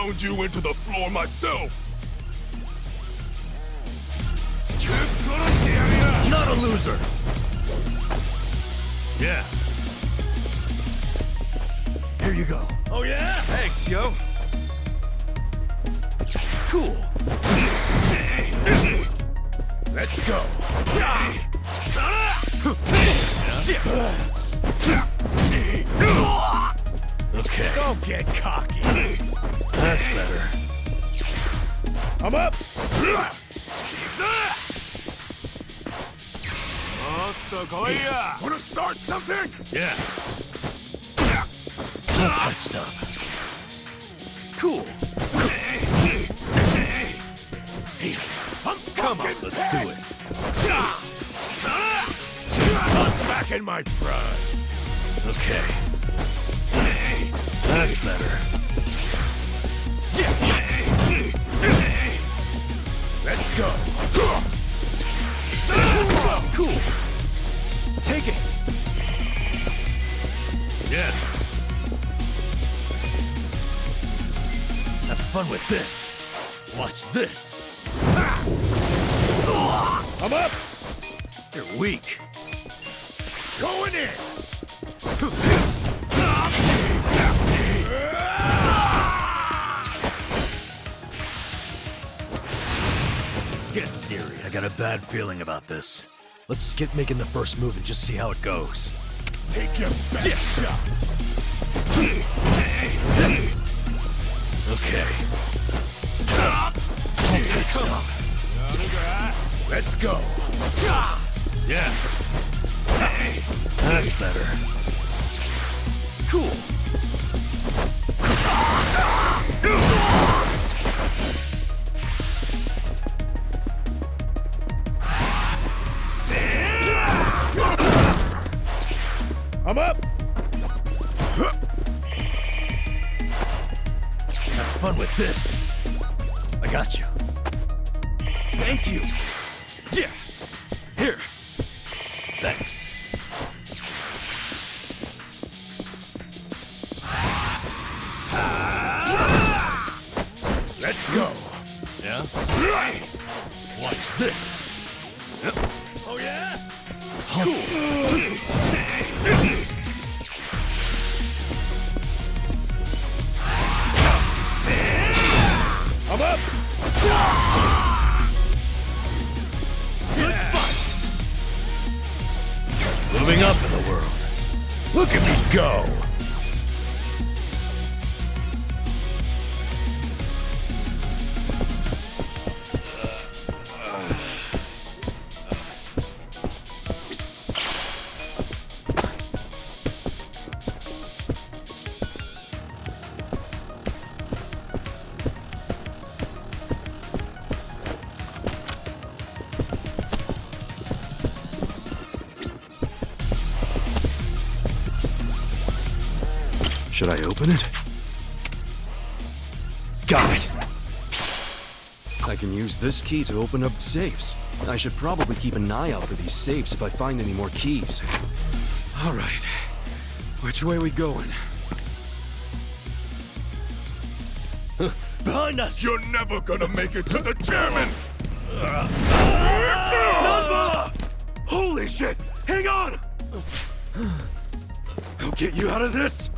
pound you into the floor myself! Not a loser! Yeah. Here you go. Oh yeah? Thanks, yo. Cool. Let's go. Okay. Don't get cocky. That's better. I'm up. Wanna start something? Yeah. Patched up. Cool. Hey, come on, let's do it. I'm back in my prime. Okay. That's better. Let's go. Cool. Take it. Yeah. Have fun with this. Watch this. I'm up. You're weak. Going in. Get serious. I got a bad feeling about this. Let's skip making the first move and just see how it goes. Take your best shot. Okay. Come on. Let's go. Yeah. That's better. Cool. I'm up. Have fun with this. I got you. Thank you. Yeah. Here. Thanks. Let's go. Yeah? Watch this. Yep. Oh yeah? Cool. I'm up. Good fight. Moving up in the world. Look at me go. Should I open it? Got it! I can use this key to open up safes. I should probably keep an eye out for these safes if I find any more keys. All right. Which way we going? Behind us! You're never gonna make it to the chairman! Number! Holy shit! Hang on! I'll get you out of this!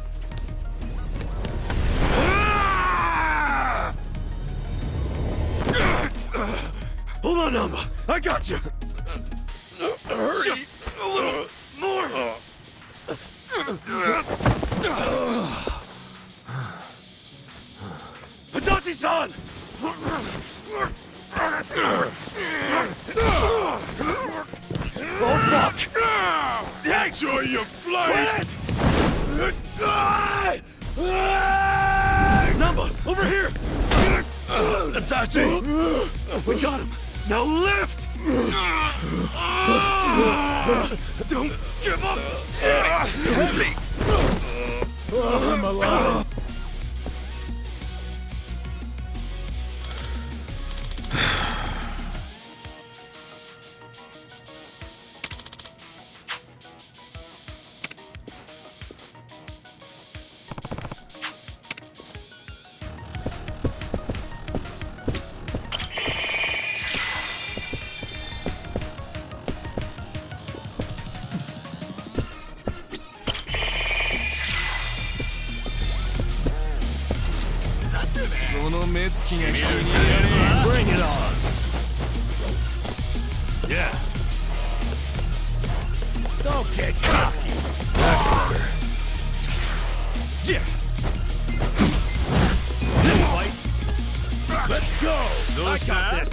Hold on, Number. I got you. Hurry! Just a little more. Adachi-san! Oh fuck! Enjoy your flight! Number, over here! Adachi! We got him! Now lift! Don't give up! Help me! I'm alive. Bring it on. Yeah. Don't get cocky. That's better. Yeah. Fight. Let's go. I got this.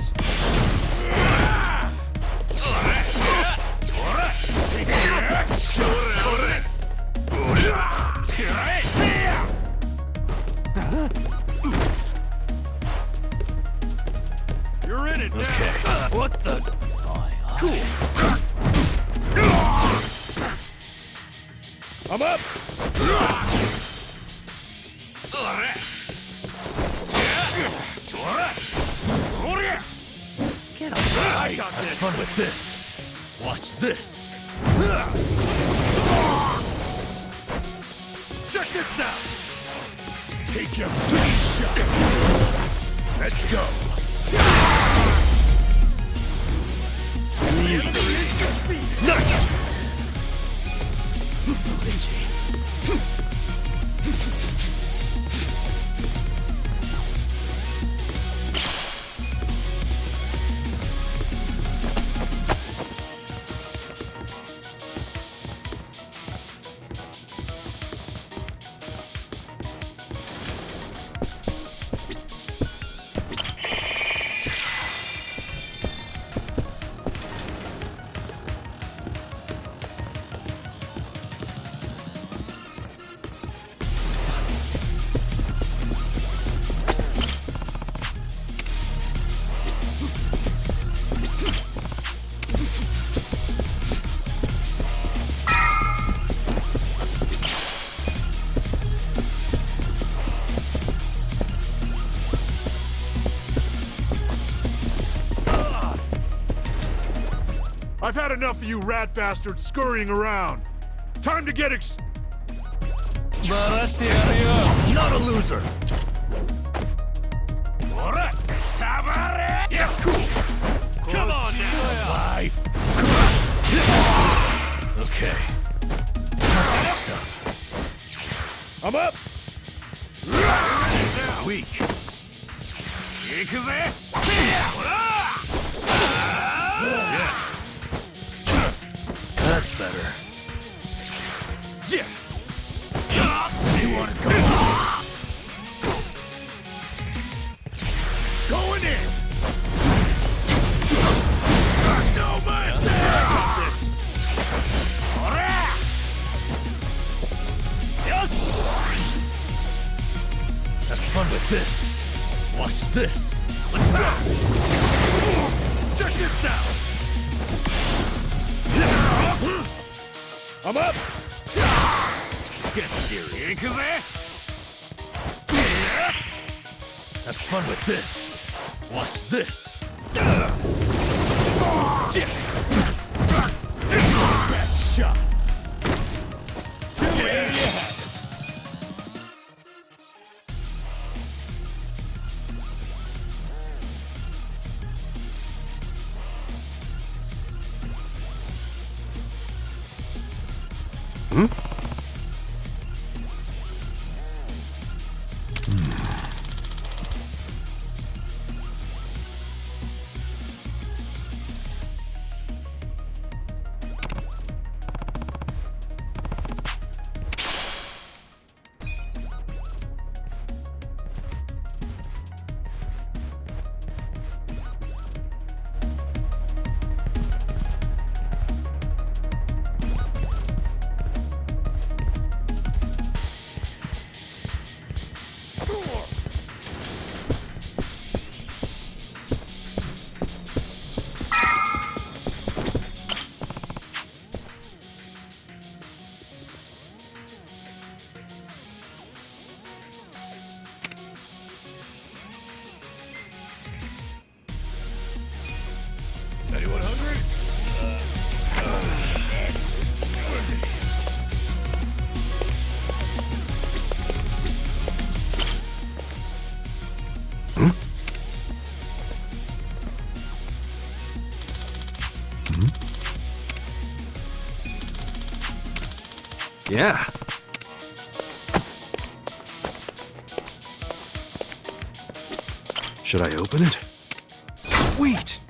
You're in it now. Okay. What the? Cool. I'm up. Get up. I got this. Have fun with this. Watch this. Check this out. Take your first shot. Let's go. Nice. I've had enough of you rat bastards scurrying around. Time to get Not a loser. Yeah, cool. Come on now. Life. Okay. I'm up. Weak. Yeah. That's better. Yeah. You wanna go? Going in. No mercy. This. Yes. Have fun with this. Watch this. Let's go. Check this out. I'm up! Get serious. Have fun with this. Watch this. Take your best shot. There you have it. Anyone hungry? Yeah. Should I open it? Sweet!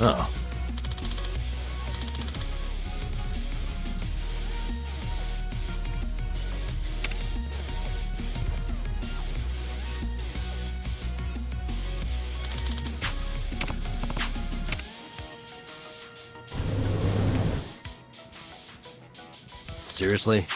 Oh. Seriously?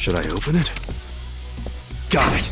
Should I open it? Got it!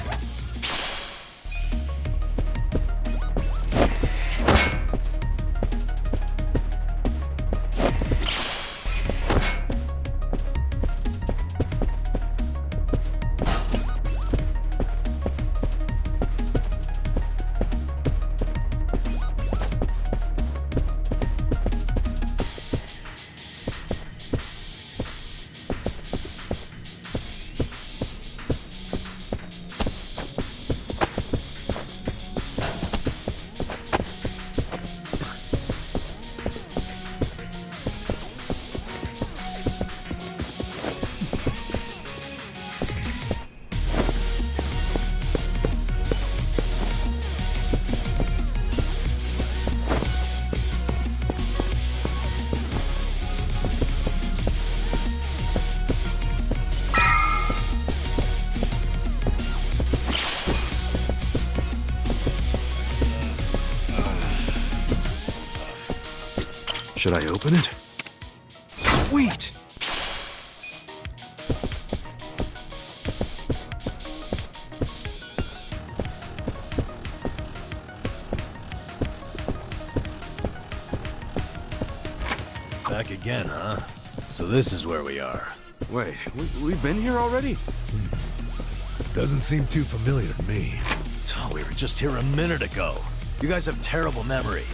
Should I open it? Sweet! Back again, huh? So this is where we are. Wait, we've been here already? Doesn't seem too familiar to me. Oh, we were just here a minute ago. You guys have terrible memory.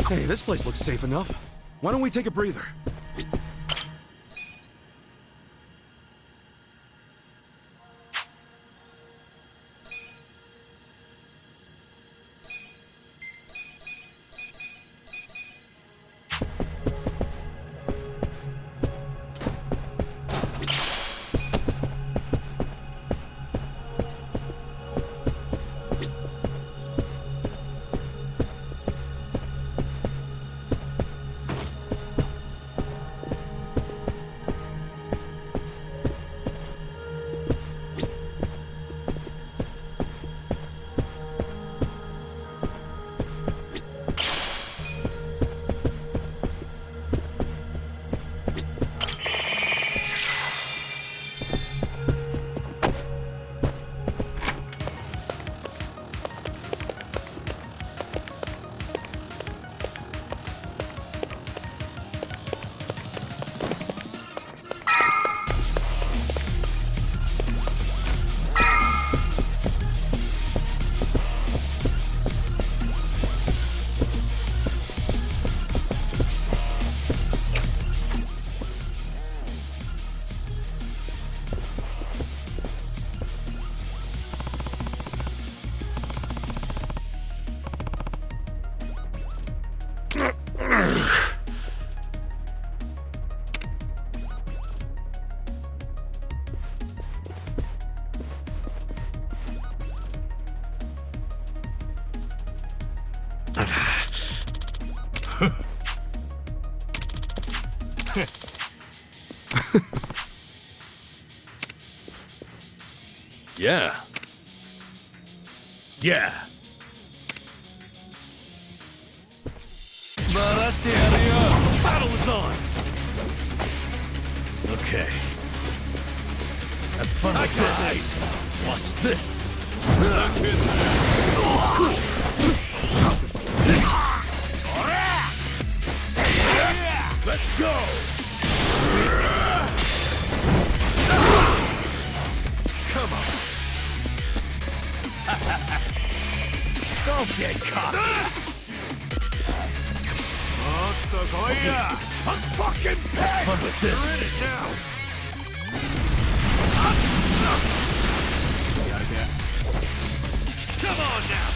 Hey, this place looks safe enough. Why don't we take a breather? Yeah. Yeah. Battle is on. Okay. Have fun with this. Watch this. Let's go. Come on. Don't get caught. I'm fucking pissed! Fun with this. You're in it now. Come on now.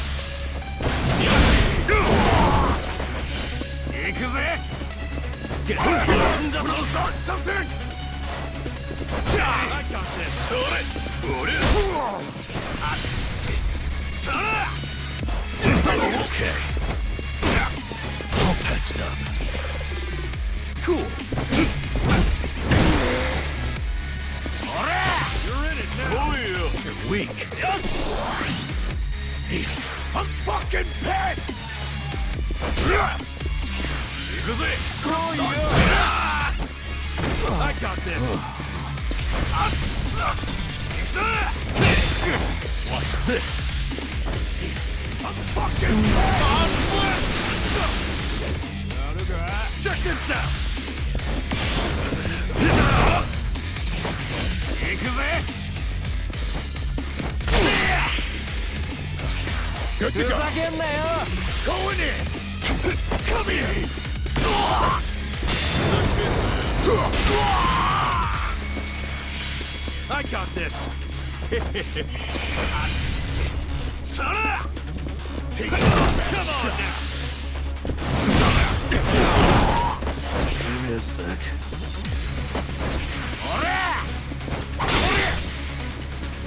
Yakuza? Get start something? I got this. Okay. All patched up. Cool. You're in it now. You're weak. Yes. I'm fucking pissed. I got this. Watch this. I'm fucking pissed. Check this out. Good to go. Going in. Come here. I got this. Take it. Come on now. Give me a sec.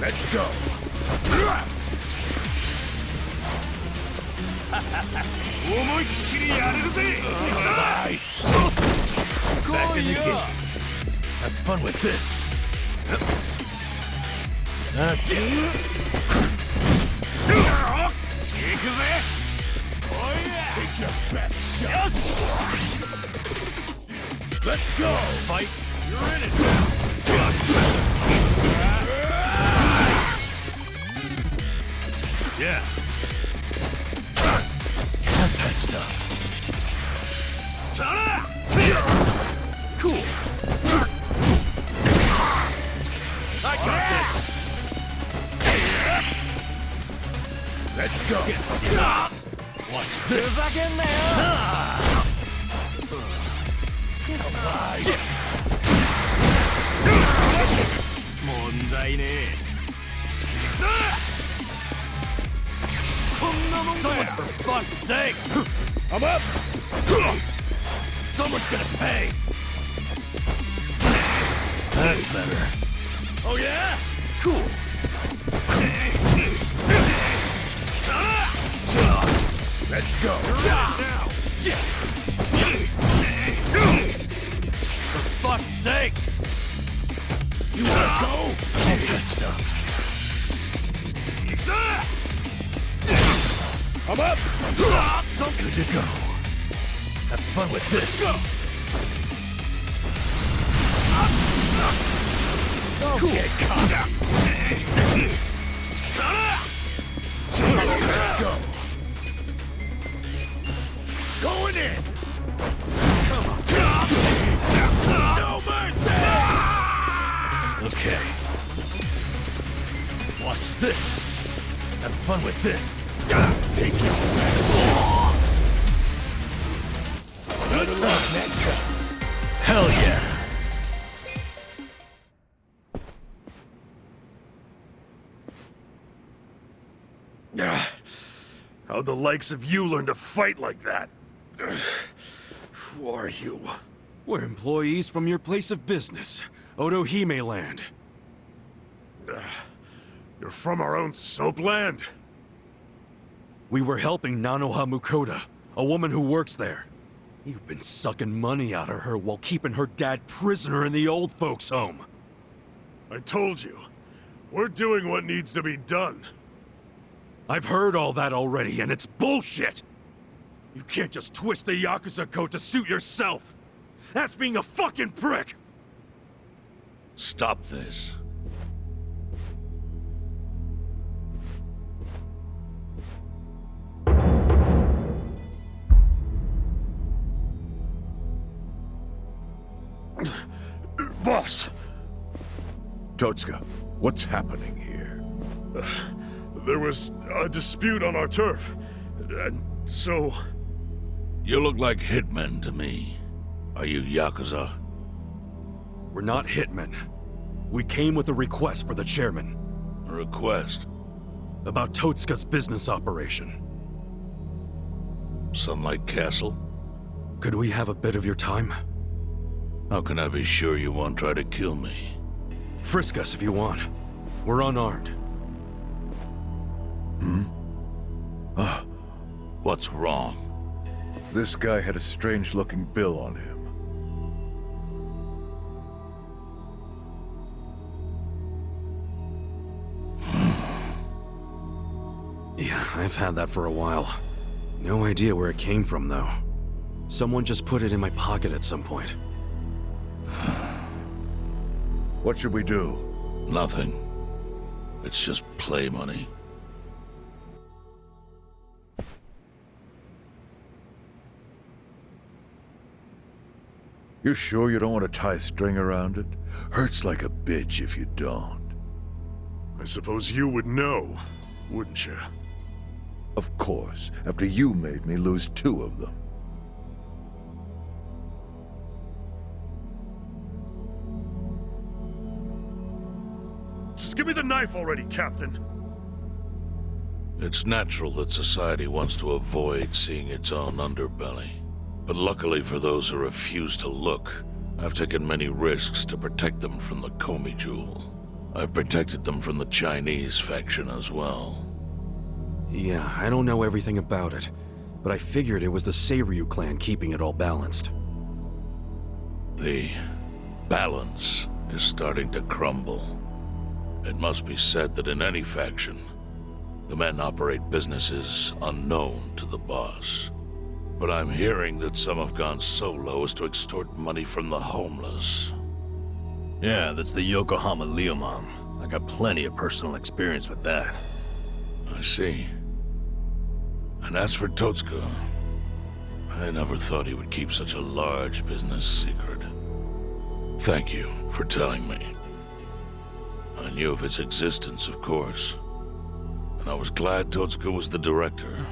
Let's go. Back in the game. Have fun with this. Take your best shot. Yes. Let's go. Fight. You're in it now. Yeah. That patched up. Cool. I got this. Let's go. Get serious. Watch this. Someone's for fuck's sake! I'm up! Someone's gonna pay! That's better. Oh yeah? Cool. Let's go. Now. For fuck's sake! You wanna go? All patched up. I'm up! So good to go. Have fun with this. Don't get caught. Let's go. Going in. Come on. No mercy. Okay. Watch this. Have fun with this. Take your best. Good luck next time. Hell yeah. How'd the likes of you learn to fight like that? Who are you? We're employees from your place of business, Otohime Land. You're from our own soap land? We were helping Nanoha Mukoda, a woman who works there. You've been sucking money out of her while keeping her dad prisoner in the old folks' home. I told you. We're doing what needs to be done. I've heard all that already, and it's bullshit! You can't just twist the Yakuza code to suit yourself! That's being a fucking prick! Stop this. Boss! Totsuka, what's happening here? There was a dispute on our turf, and so... You look like hitmen to me. Are you Yakuza? We're not hitmen. We came with a request for the chairman. A request? About Totsuka's business operation. Sunlight Castle? Could we have a bit of your time? How can I be sure you won't try to kill me? Frisk us if you want. We're unarmed. What's wrong? This guy had a strange-looking bill on him. Yeah, I've had that for a while. No idea where it came from, though. Someone just put it in my pocket at some point. What should we do? Nothing. It's just play money. You sure you don't want to tie a string around it? Hurts like a bitch if you don't. I suppose you would know, wouldn't you? Of course, after you made me lose 2 of them. Just give me the knife already, Captain. It's natural that society wants to avoid seeing its own underbelly. But luckily for those who refuse to look, I've taken many risks to protect them from the Komi Jewel. I've protected them from the Chinese faction as well. Yeah, I don't know everything about it, but I figured it was the Seiryu clan keeping it all balanced. The balance is starting to crumble. It must be said that in any faction, the men operate businesses unknown to the boss. But I'm hearing that some have gone so low as to extort money from the homeless. Yeah, that's the Yokohama Leomom. I got plenty of personal experience with that. I see. And as for Totsuka, I never thought he would keep such a large business secret. Thank you for telling me. I knew of its existence, of course. And I was glad Totsuka was the director.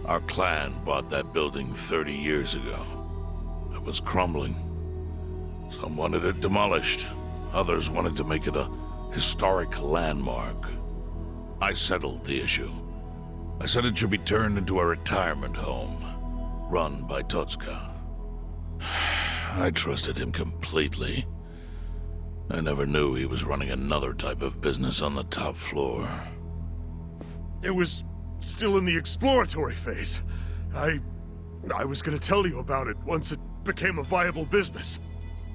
Our clan bought that building 30 years ago. It was crumbling. Some wanted it demolished. Others wanted to make it a historic landmark. I settled the issue. I said it should be turned into a retirement home, run by Totsuka. I trusted him completely. I never knew he was running another type of business on the top floor. It was still in the exploratory phase. I was gonna tell you about it once it became a viable business.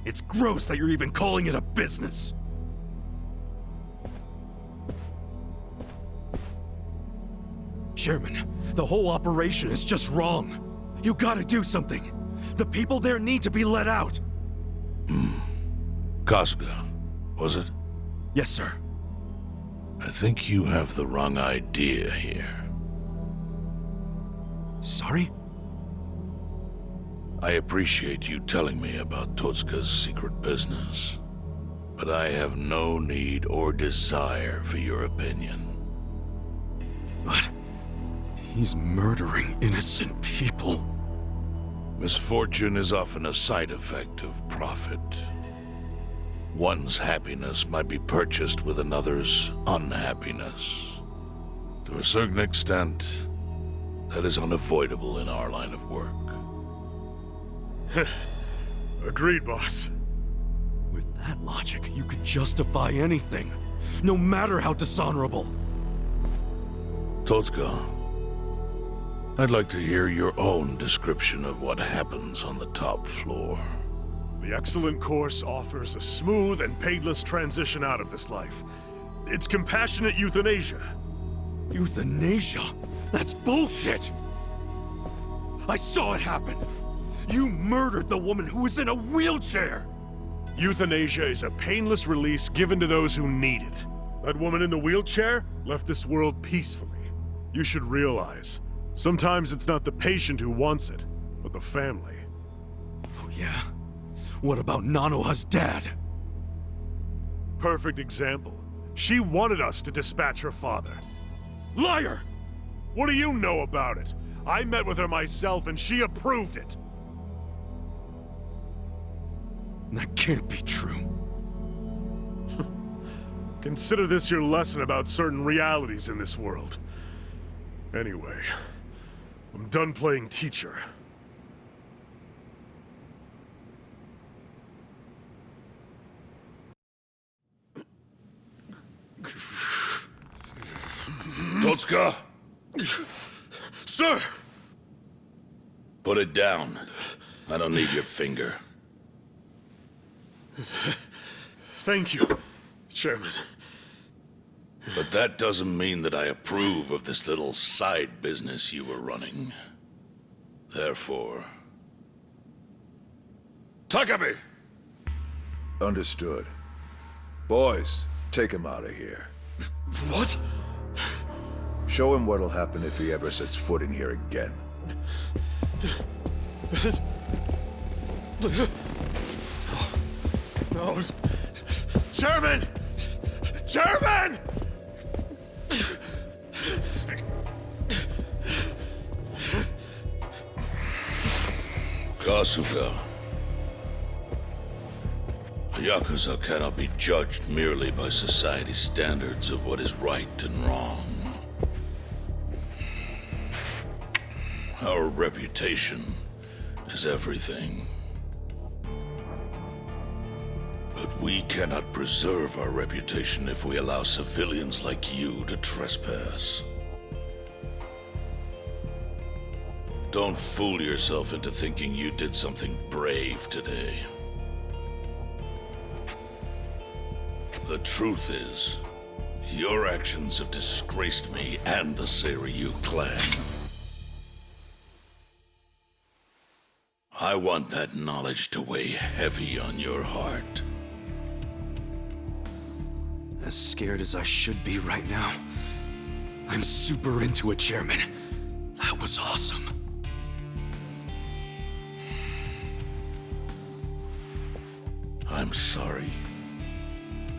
It's gross that you're even calling it a business. Chairman, the whole operation is just wrong. You gotta do something. The people there need to be let out. Kasuga, was it? Yes, sir. I think you have the wrong idea here. Sorry? I appreciate you telling me about Totsuka's secret business, but I have no need or desire for your opinion. But he's murdering innocent people. Misfortune is often a side effect of profit. One's happiness might be purchased with another's unhappiness. To a certain extent, that is unavoidable in our line of work. Agreed, boss. With that logic, you could justify anything, no matter how dishonorable. Totsuka, I'd like to hear your own description of what happens on the top floor. The excellent course offers a smooth and painless transition out of this life. It's compassionate euthanasia. Euthanasia? That's bullshit! I saw it happen! You murdered the woman who was in a wheelchair! Euthanasia is a painless release given to those who need it. That woman in the wheelchair left this world peacefully. You should realize, sometimes it's not the patient who wants it, but the family. Oh yeah? What about Nanoha's dad? Perfect example. She wanted us to dispatch her father. Liar! What do you know about it? I met with her myself and she approved it. That can't be true. Consider this your lesson about certain realities in this world. Anyway, I'm done playing teacher. Totsuka, Sir! put it down. I don't need your finger. Thank you, Chairman. But that doesn't mean that I approve of this little side business you were running. Therefore... Takabe! Understood. Boys, take him out of here. What? Show him what'll happen if he ever sets foot in here again. No. Chairman! Chairman! Kasuga. A Yakuza cannot be judged merely by society's standards of what is right and wrong. Our reputation is everything. But we cannot preserve our reputation if we allow civilians like you to trespass. Don't fool yourself into thinking you did something brave today. The truth is, your actions have disgraced me and the Seiryu clan. I want that knowledge to weigh heavy on your heart. As scared as I should be right now, I'm super into it, Chairman. That was awesome. I'm sorry.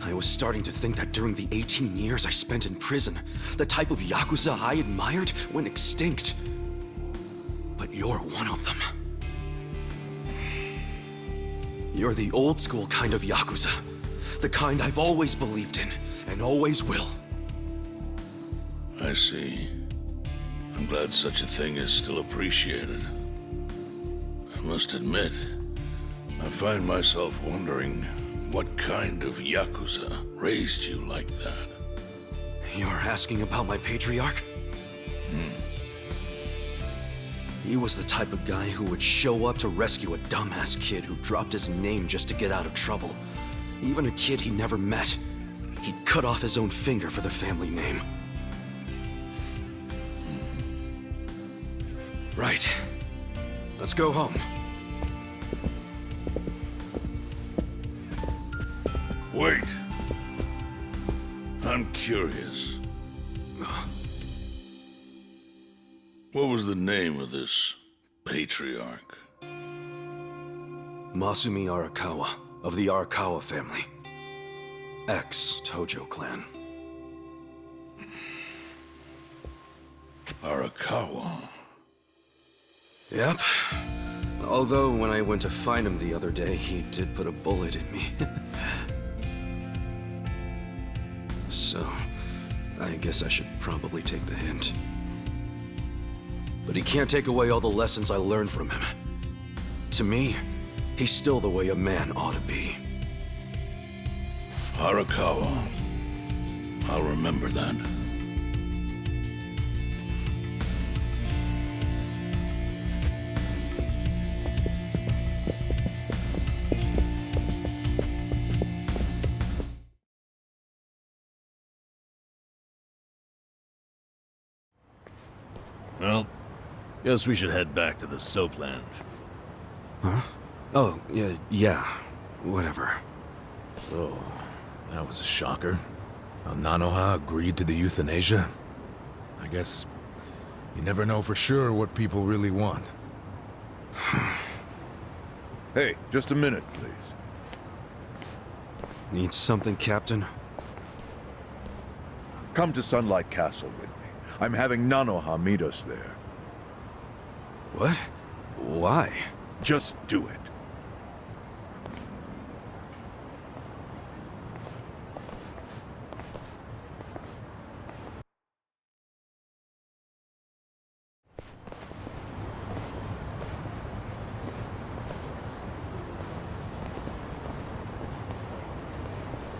I was starting to think that during the 18 years I spent in prison, the type of Yakuza I admired went extinct. But you're one of them. You're the old school kind of Yakuza. The kind I've always believed in, and always will. I see. I'm glad such a thing is still appreciated. I must admit, I find myself wondering what kind of Yakuza raised you like that. You're asking about my patriarch? He was the type of guy who would show up to rescue a dumbass kid who dropped his name just to get out of trouble. Even a kid he never met. He'd cut off his own finger for the family name. Right. Let's go home. Wait. I'm curious. What was the name of this patriarch? Masumi Arakawa, of the Arakawa family. Ex-Tojo clan. Arakawa. Yep. Although when I went to find him the other day, he did put a bullet in me. So, I guess I should probably take the hint. But he can't take away all the lessons I learned from him. To me, he's still the way a man ought to be. Arakawa. I'll remember that. Well, guess we should head back to the soapland. Huh? Oh, yeah, whatever. So, that was a shocker. How Nanoha agreed to the euthanasia. I guess you never know for sure what people really want. Hey, just a minute, please. Need something, Captain? Come to Sunlight Castle with me. I'm having Nanoha meet us there. What? Why? Just do it.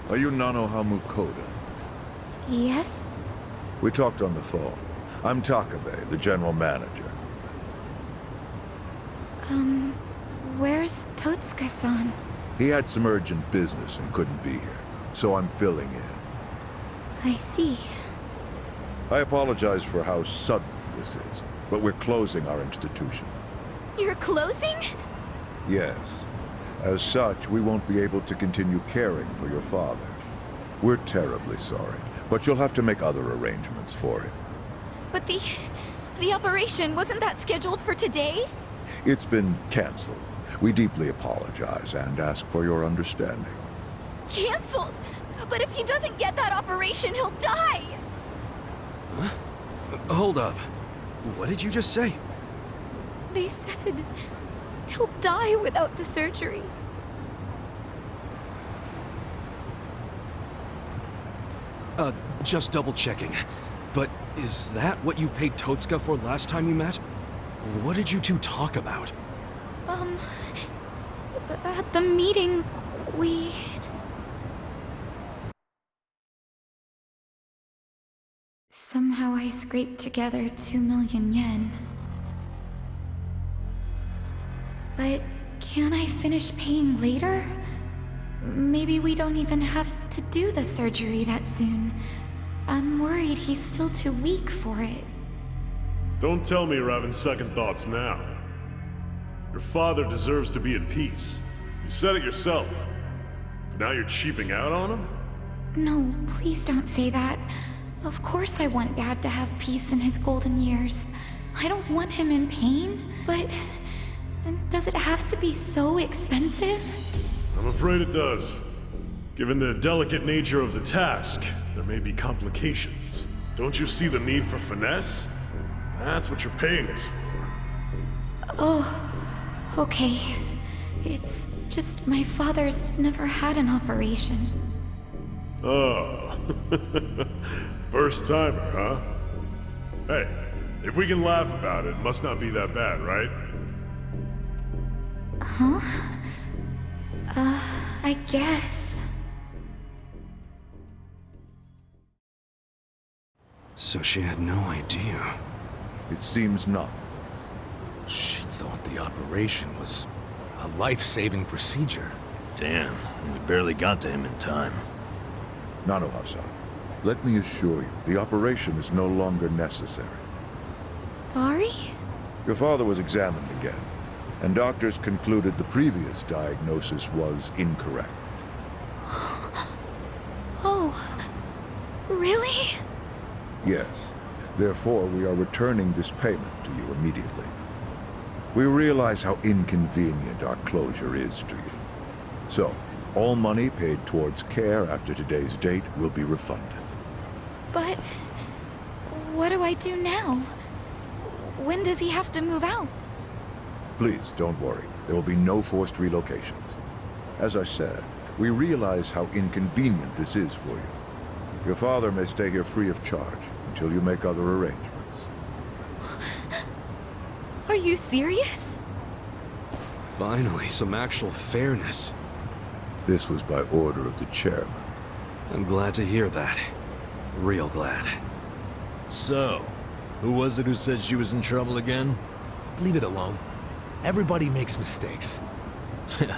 Are you Nanoha Mukoda? Yes? We talked on the phone. I'm Takabe, the general manager. Where's Totsuka-san? He had some urgent business and couldn't be here, so I'm filling in. I see. I apologize for how sudden this is, but we're closing our institution. You're closing? Yes. As such, we won't be able to continue caring for your father. We're terribly sorry, but you'll have to make other arrangements for him. But the operation, wasn't that scheduled for today? It's been canceled. We deeply apologize and ask for your understanding. Cancelled? But if he doesn't get that operation, he'll die! Huh? Hold up. What did you just say? They said he'll die without the surgery. Just double checking. But is that what you paid Totsuka for last time you met? What did you two talk about? At the meeting, we... Somehow I scraped together 2 million yen. But can't I finish paying later? Maybe we don't even have to do the surgery that soon. I'm worried he's still too weak for it. Don't tell me you're having second thoughts now. Your father deserves to be at peace. You said it yourself. But now you're cheaping out on him? No, please don't say that. Of course I want Dad to have peace in his golden years. I don't want him in pain, but... does it have to be so expensive? I'm afraid it does. Given the delicate nature of the task, there may be complications. Don't you see the need for finesse? That's what you're paying us for. Oh, okay. It's just my father's never had an operation. Oh. First timer, huh? Hey, if we can laugh about it, must not be that bad, right? Huh? I guess. So she had no idea. It seems not. She thought the operation was a life-saving procedure. Damn, we barely got to him in time. Nanoha-san, let me assure you, the operation is no longer necessary. Sorry? Your father was examined again, and doctors concluded the previous diagnosis was incorrect. Oh, really? Yes. Therefore, we are returning this payment to you immediately. We realize how inconvenient our closure is to you. So, all money paid towards care after today's date will be refunded. But what do I do now? When does he have to move out? Please, don't worry. There will be no forced relocations. As I said, we realize how inconvenient this is for you. Your father may stay here free of charge until you make other arrangements. Are you serious? Finally, some actual fairness. This was by order of the chairman. I'm glad to hear that. Real glad. So, who was it who said she was in trouble again? Leave it alone. Everybody makes mistakes.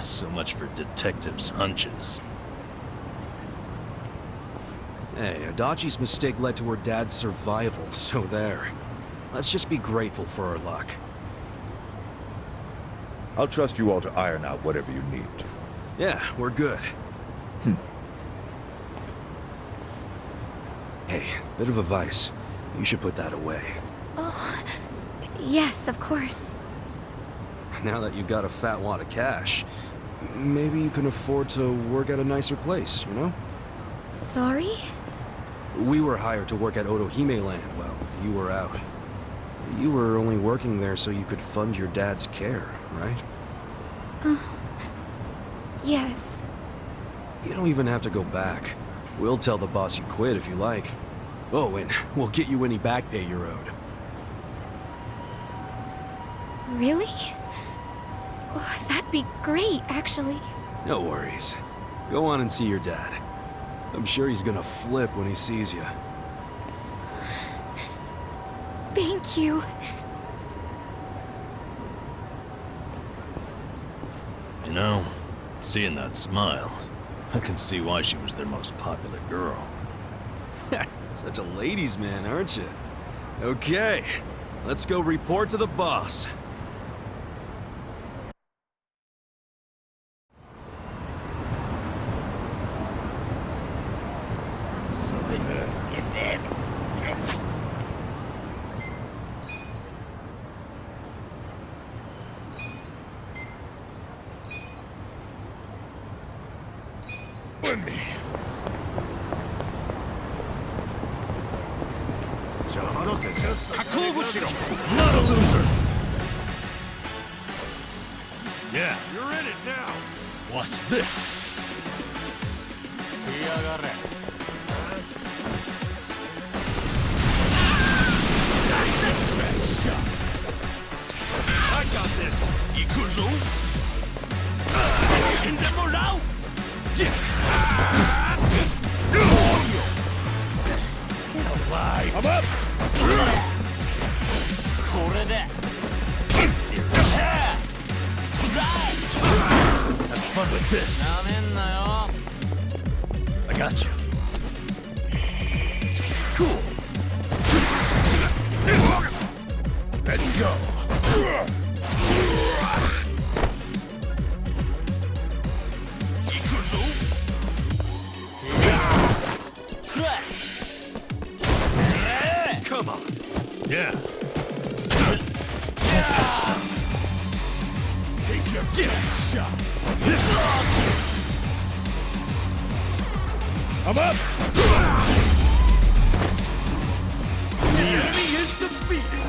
So much for detectives' hunches. Hey, Adachi's mistake led to her dad's survival, so there. Let's just be grateful for our luck. I'll trust you all to iron out whatever you need to. Yeah, we're good. Hey, bit of advice. You should put that away. Oh, yes, of course. Now that you got a fat wad of cash, maybe you can afford to work at a nicer place, you know? Sorry? We were hired to work at Otohime Land while you were out. You were only working there so you could fund your dad's care, right? Yes. You don't even have to go back. We'll tell the boss you quit if you like. Oh, and we'll get you any back pay you're owed. Really? Oh, that'd be great, actually. No worries. Go on and see your dad. I'm sure he's gonna flip when he sees you. Thank you. You know, seeing that smile, I can see why she was their most popular girl. Such a ladies' man, aren't you? Okay, let's go report to the boss. Not a loser! Yeah, you're in it now! Watch this! I got this! Yakuza! Alive! I'm up! Have fun with this! I got you. Cool! Let's go! Come on. Yeah. Take your shot! I'm up! The enemy is defeated!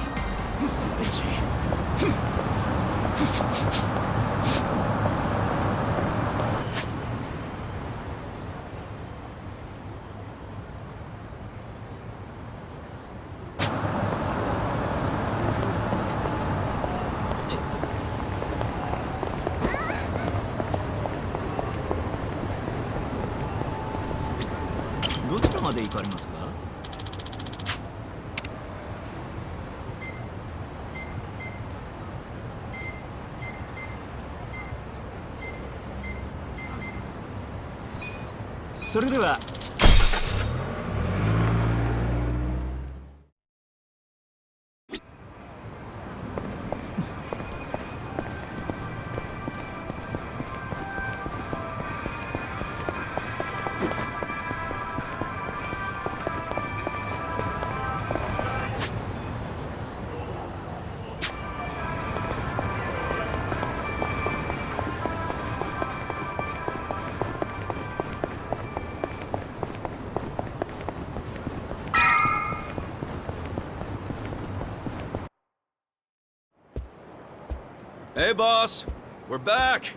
Hey, boss. We're back.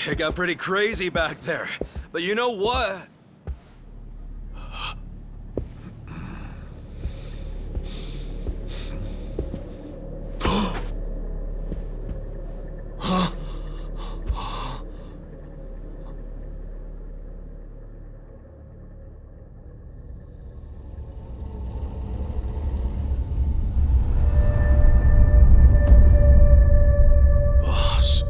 It got pretty crazy back there. But you know what? Boss.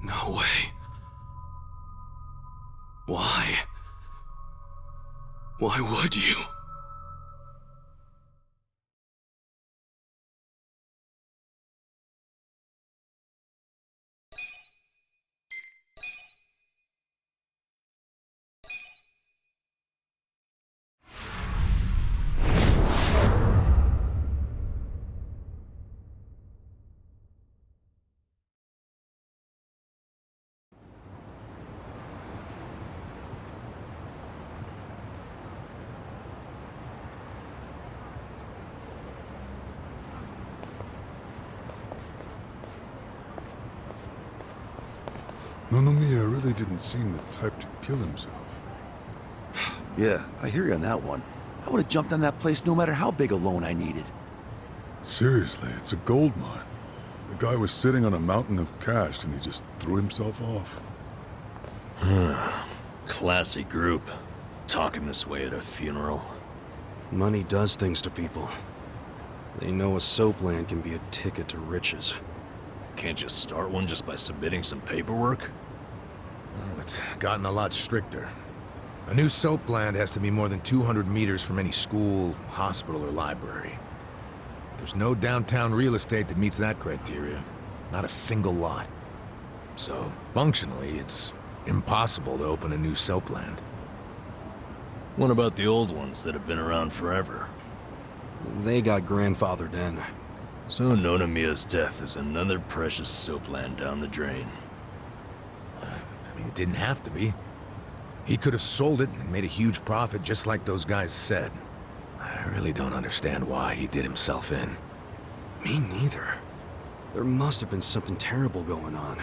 No way. Why would you? Nonomiya really didn't seem the type to kill himself. Yeah, I hear you on that one. I would have jumped on that place no matter how big a loan I needed. Seriously, it's a gold mine. The guy was sitting on a mountain of cash and he just threw himself off. Classy group. Talking this way at a funeral. Money does things to people. They know a soap land can be a ticket to riches. Can't you start one just by submitting some paperwork? Well, it's gotten a lot stricter. A new soap land has to be more than 200 meters from any school, hospital, or library. There's no downtown real estate that meets that criteria. Not a single lot. So, functionally, it's impossible to open a new soap land. What about the old ones that have been around forever? They got grandfathered in. So Nonomiya's death is another precious soap land down the drain. I mean, it didn't have to be. He could have sold it and made a huge profit just like those guys said. I really don't understand why he did himself in. Me neither. There must have been something terrible going on.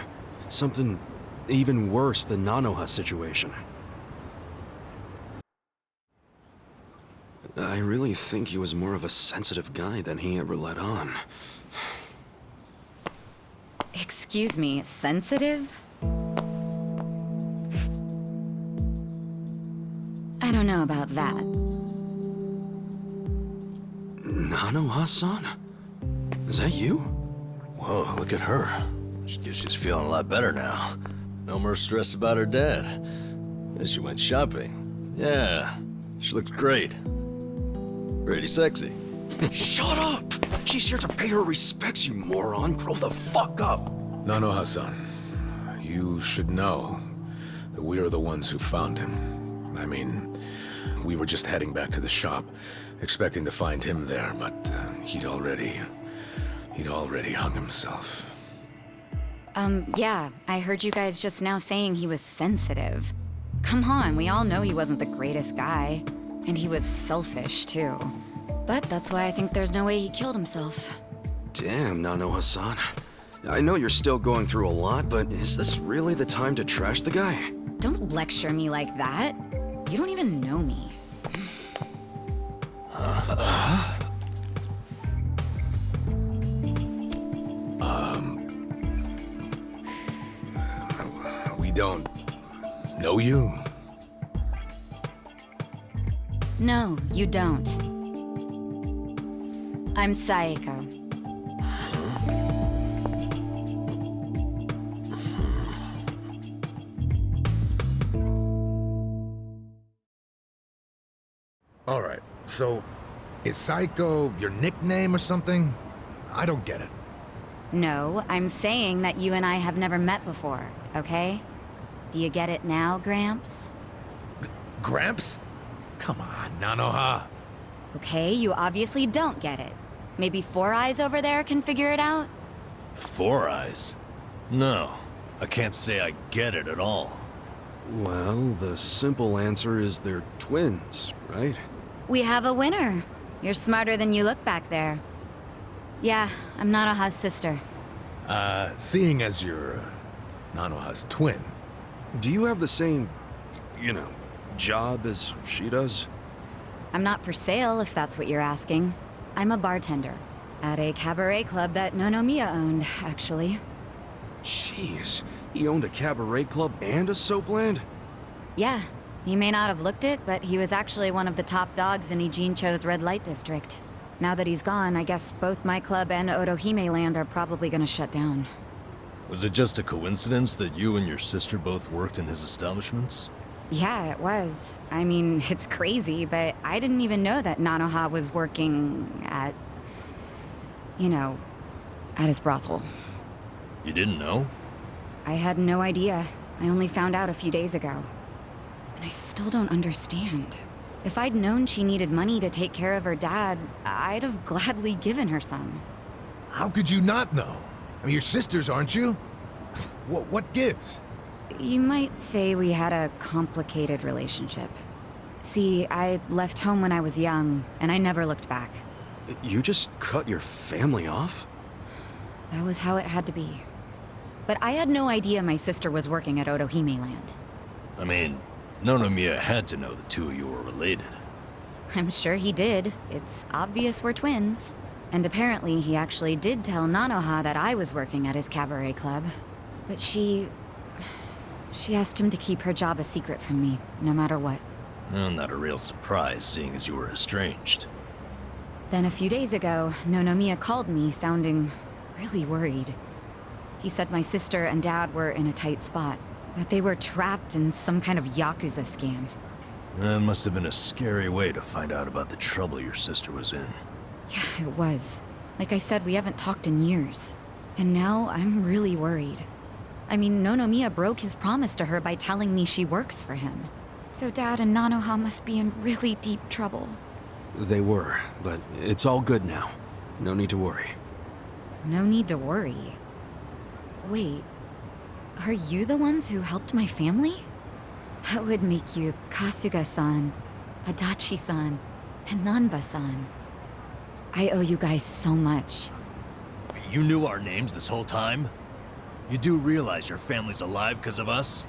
Something even worse than Nanoha's situation. I really think he was more of a sensitive guy than he ever let on. Excuse me, sensitive? I don't know about that. Nanoha-san? Is that you? Whoa, look at her. Guess she's feeling a lot better now. No more stress about her dad. And she went shopping. Yeah, she looks great. Pretty sexy. Shut up! She's here to pay her respects, you moron. Grow the fuck up! Nanoha-san, you should know that we are the ones who found him. I mean, we were just heading back to the shop, expecting to find him there, but he'd already hung himself. Yeah, I heard you guys just now saying he was sensitive. Come on, we all know he wasn't the greatest guy. And he was selfish, too. But that's why I think there's no way he killed himself. Damn, Nanoha-san. I know you're still going through a lot, but is this really the time to trash the guy? Don't lecture me like that. You don't even know me. We don't know you? No, you don't. I'm Saeko. All right, so is Saeko your nickname or something? I don't get it. No, I'm saying that you and I have never met before, okay? Do you get it now, Gramps? Gramps? Come on, Nanoha. Okay, you obviously don't get it. Maybe Four Eyes over there can figure it out? Four Eyes? No, I can't say I get it at all. Well, the simple answer is they're twins, right? We have a winner. You're smarter than you look back there. Yeah, I'm Nanoha's sister. Seeing as you're Nanoha's twin. Do you have the same, job as she does? I'm not for sale, if that's what you're asking. I'm a bartender. At a cabaret club that Nonomiya owned, actually. Jeez, he owned a cabaret club and a soap land? Yeah, he may not have looked it, but he was actually one of the top dogs in Ijincho's red light district. Now that he's gone, I guess both my club and Otohime land are probably gonna shut down. Was it just a coincidence that you and your sister both worked in his establishments? Yeah, it was. I mean, it's crazy, but I didn't even know that Nanoha was working at, at his brothel. You didn't know? I had no idea. I only found out a few days ago. And I still don't understand. If I'd known she needed money to take care of her dad, I'd have gladly given her some. How could you not know? I mean, you're sisters, aren't you? What gives? You might say we had a complicated relationship. See, I left home when I was young, and I never looked back. You just cut your family off? That was how it had to be. But I had no idea my sister was working at Otohime Land. I mean, Nonomiya had to know the two of you were related. I'm sure he did. It's obvious we're twins. And apparently he actually did tell Nanoha that I was working at his cabaret club. But she asked him to keep her job a secret from me, no matter what. Well, not a real surprise, seeing as you were estranged. Then a few days ago, Nonomiya called me, sounding really worried. He said my sister and dad were in a tight spot, that they were trapped in some kind of Yakuza scam. That must have been a scary way to find out about the trouble your sister was in. Yeah, it was. Like I said, we haven't talked in years. And now I'm really worried. I mean, Nonomiya broke his promise to her by telling me she works for him. So Dad and Nanoha must be in really deep trouble. They were, but it's all good now. No need to worry. No need to worry. Wait, are you the ones who helped my family? That would make you Kasuga-san, Adachi-san, and Nanba-san. I owe you guys so much. You knew our names this whole time? You do realize your family's alive because of us?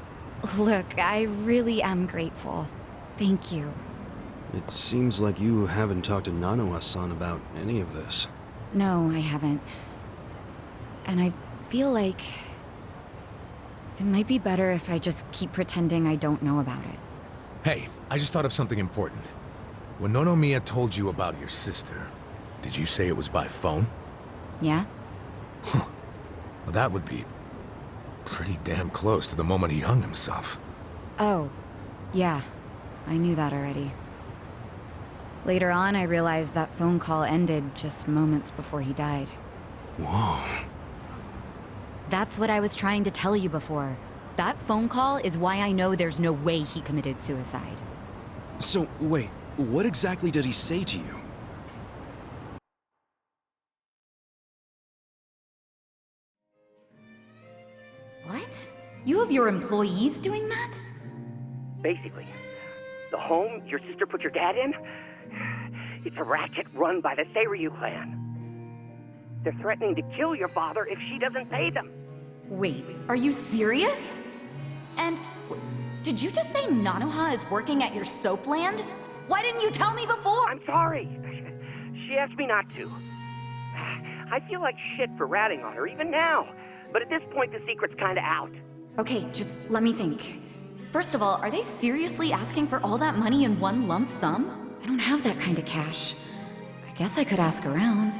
Look, I really am grateful. Thank you. It seems like you haven't talked to Nanoha-san about any of this. No, I haven't. And I feel like it might be better if I just keep pretending I don't know about it. Hey, I just thought of something important. When Nonomiya told you about your sister, did you say it was by phone? Yeah? Well, that would be pretty damn close to the moment he hung himself. Oh, yeah. I knew that already. Later on, I realized that phone call ended just moments before he died. Whoa. That's what I was trying to tell you before. That phone call is why I know there's no way he committed suicide. So, wait, what exactly did he say to you? What? You have your employees doing that? Basically, the home your sister put your dad in, it's a racket run by the Seiryu clan. They're threatening to kill your father if she doesn't pay them. Wait, are you serious? And did you just say Nanoha is working at your soap land? Why didn't you tell me before? I'm sorry. She asked me not to. I feel like shit for ratting on her even now. But at this point, the secret's kinda out. Okay, just let me think. First of all, are they seriously asking for all that money in one lump sum? I don't have that kind of cash. I guess I could ask around.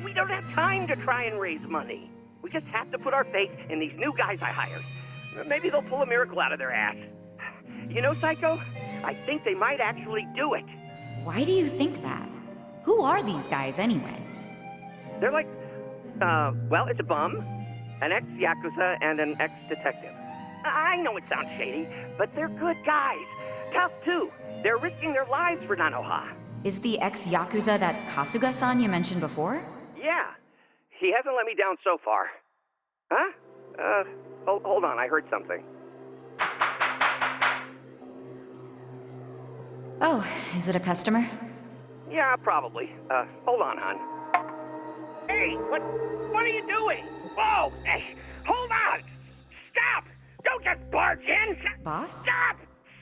We don't have time to try and raise money. We just have to put our faith in these new guys I hired. Maybe they'll pull a miracle out of their ass. You know, Psycho? I think they might actually do it. Why do you think that? Who are these guys anyway? They're like, well, it's a bum, an ex-Yakuza, and an ex-detective. I know it sounds shady, but they're good guys. Tough, too. They're risking their lives for Nanoha. Is the ex-Yakuza that Kasuga-san you mentioned before? Yeah. He hasn't let me down so far. Huh? Hold on, I heard something. Oh, is it a customer? Yeah, probably. Hold on, hon. Hey, what are you doing? Whoa! Hey, hold on! Stop! Don't just barge in! Boss? Stop!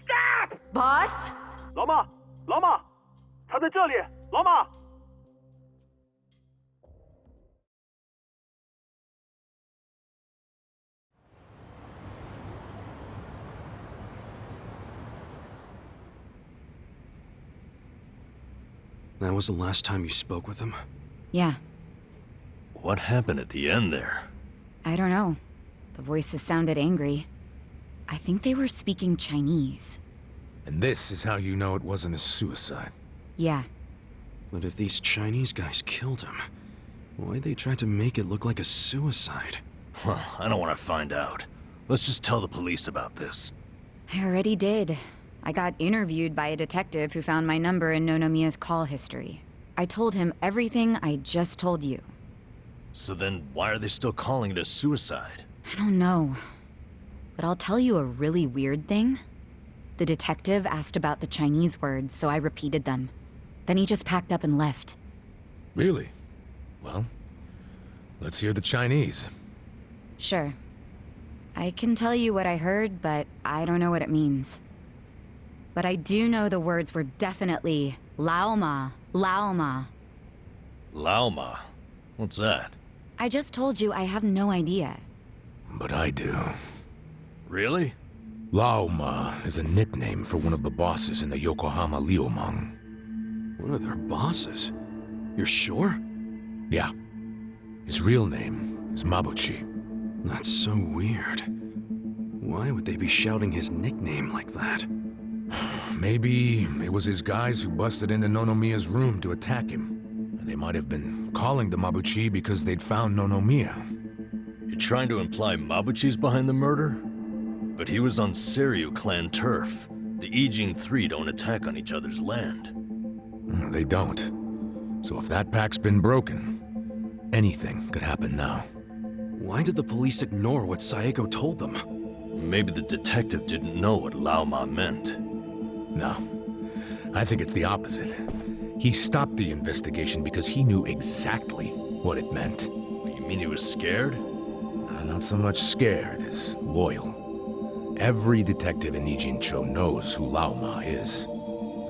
Stop! Boss? 老妈，老妈，他在这里，老妈。That was the last time you spoke with him? Yeah, What happened at the end there? I don't know. The voices sounded angry. I think they were speaking Chinese. And this is how you know it wasn't a suicide. Yeah. But if these Chinese guys killed him, why'd they try to make it look like a suicide? Well, I don't want to find out. Let's just tell the police about this. I already did. I got interviewed by a detective who found my number in Nonomiya's call history. I told him everything I just told you. So then, why are they still calling it a suicide? I don't know. But I'll tell you a really weird thing. The detective asked about the Chinese words, so I repeated them. Then he just packed up and left. Really? Well, let's hear the Chinese. Sure. I can tell you what I heard, but I don't know what it means. But I do know the words were definitely Lao Ma, Lao Ma. Lao Ma? What's that? I just told you I have no idea. But I do. Really? Lao Ma is a nickname for one of the bosses in the Yokohama Liumang. One of their bosses? You're sure? Yeah. His real name is Mabuchi. That's so weird. Why would they be shouting his nickname like that? Maybe it was his guys who busted into Nonomiya's room to attack him. They might have been calling to Mabuchi because they'd found Nonomiya. You're trying to imply Mabuchi's behind the murder? But he was on Seiryu clan turf. The Ijin Three don't attack on each other's land. They don't. So if that pact's been broken, anything could happen now. Why did the police ignore what Saeko told them? Maybe the detective didn't know what Lao Ma meant. No. I think it's the opposite. He stopped the investigation because he knew exactly what it meant. You mean he was scared? Not so much scared as loyal. Every detective in Nijincho knows who Lao Ma is.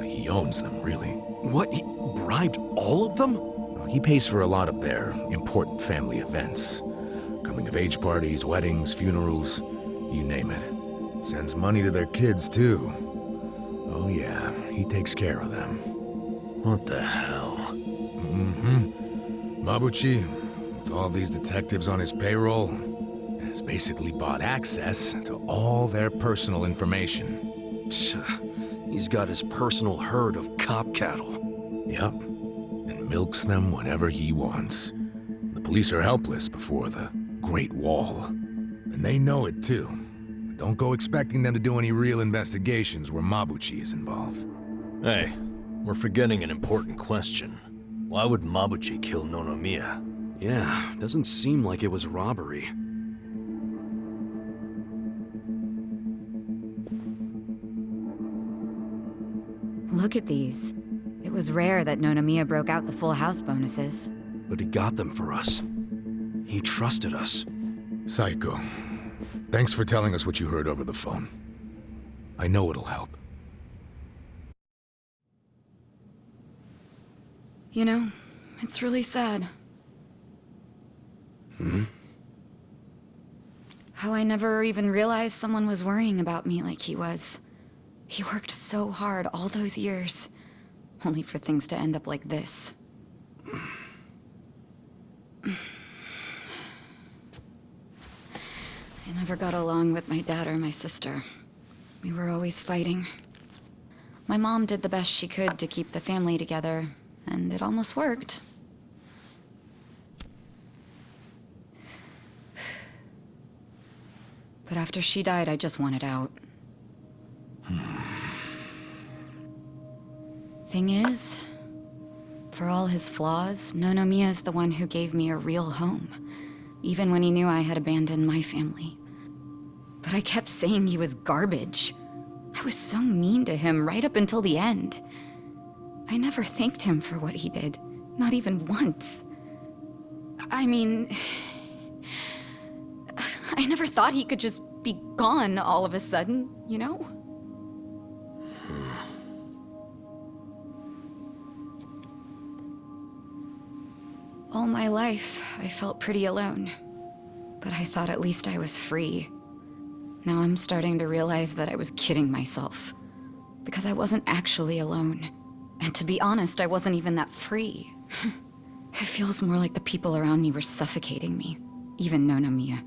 He owns them, really. What? He bribed all of them? He pays for a lot of their important family events. Coming-of-age parties, weddings, funerals, you name it. Sends money to their kids, too. Oh yeah, he takes care of them. What the hell? Mabuchi, with all these detectives on his payroll, has basically bought access to all their personal information. He's got his personal herd of cop cattle. Yep, and milks them whenever he wants. The police are helpless before the Great Wall. And they know it too. Don't go expecting them to do any real investigations where Mabuchi is involved. Hey, we're forgetting an important question. Why would Mabuchi kill Nonomiya? Yeah, doesn't seem like it was robbery. Look at these. It was rare that Nonomiya broke out the full house bonuses. But he got them for us. He trusted us. Saeko, thanks for telling us what you heard over the phone. I know it'll help. You know, it's really sad. How I never even realized someone was worrying about me like he was. He worked so hard all those years, only for things to end up like this. I never got along with my dad or my sister. We were always fighting. My mom did the best she could to keep the family together, and it almost worked. But after she died, I just wanted out. Thing is, for all his flaws, Nonomiya is the one who gave me a real home, even when he knew I had abandoned my family. But I kept saying he was garbage. I was so mean to him right up until the end. I never thanked him for what he did, not even once. I mean, I never thought he could just be gone all of a sudden, you know? All my life, I felt pretty alone. But I thought at least I was free. Now I'm starting to realize that I was kidding myself. Because I wasn't actually alone. And to be honest, I wasn't even that free. It feels more like the people around me were suffocating me. Even Nonomiya.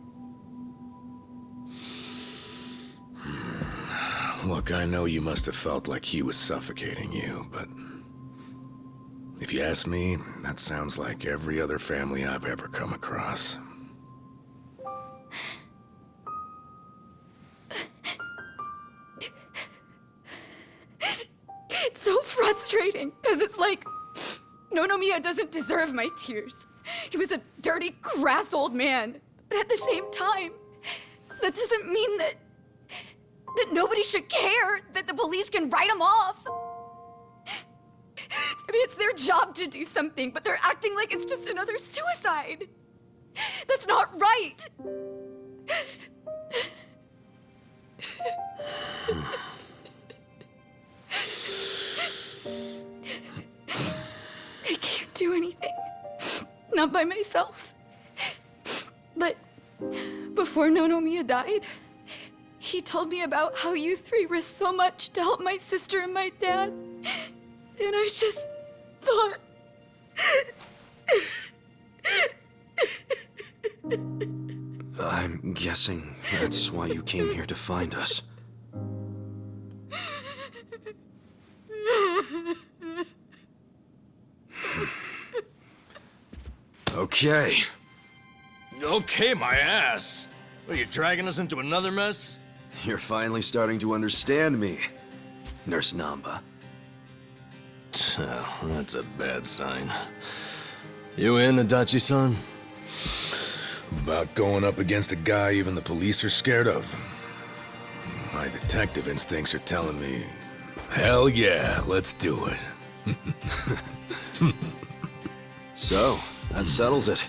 Look, I know you must have felt like he was suffocating you, but... if you ask me, that sounds like every other family I've ever come across. It's so frustrating, because it's like... Nonomiya doesn't deserve my tears. He was a dirty, crass old man. But at the same time, that doesn't mean that nobody should care, that the police can write him off. I mean, it's their job to do something, but they're acting like it's just another suicide. That's not right. I can't do anything. Not by myself. But before Nonomiya died, he told me about how you three risked so much to help my sister and my dad. And I just thought... I'm guessing that's why you came here to find us. Okay. Okay, my ass. Are you dragging us into another mess? You're finally starting to understand me, Nurse Namba. Oh, that's a bad sign. You in, Adachi-san? About going up against a guy even the police are scared of. My detective instincts are telling me, hell yeah, let's do it. So, that settles it.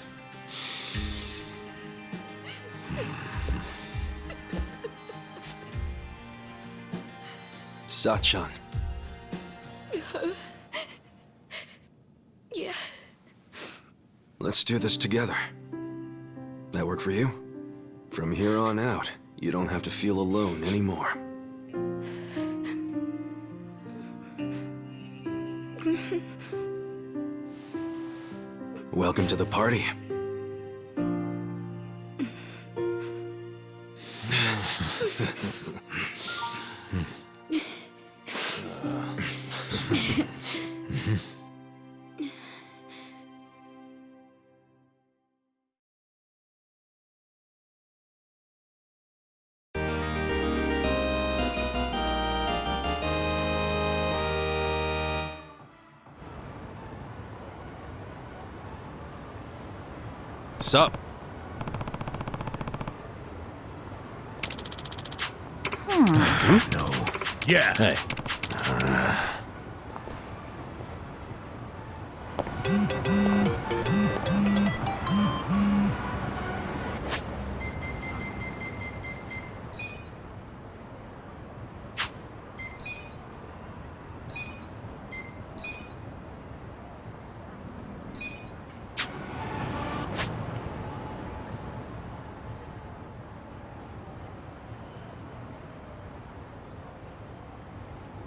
Sachan. Yeah. Let's do this together. That work for you? From here on out, you don't have to feel alone anymore. Welcome to the party. Sup? No. Yeah. Hey.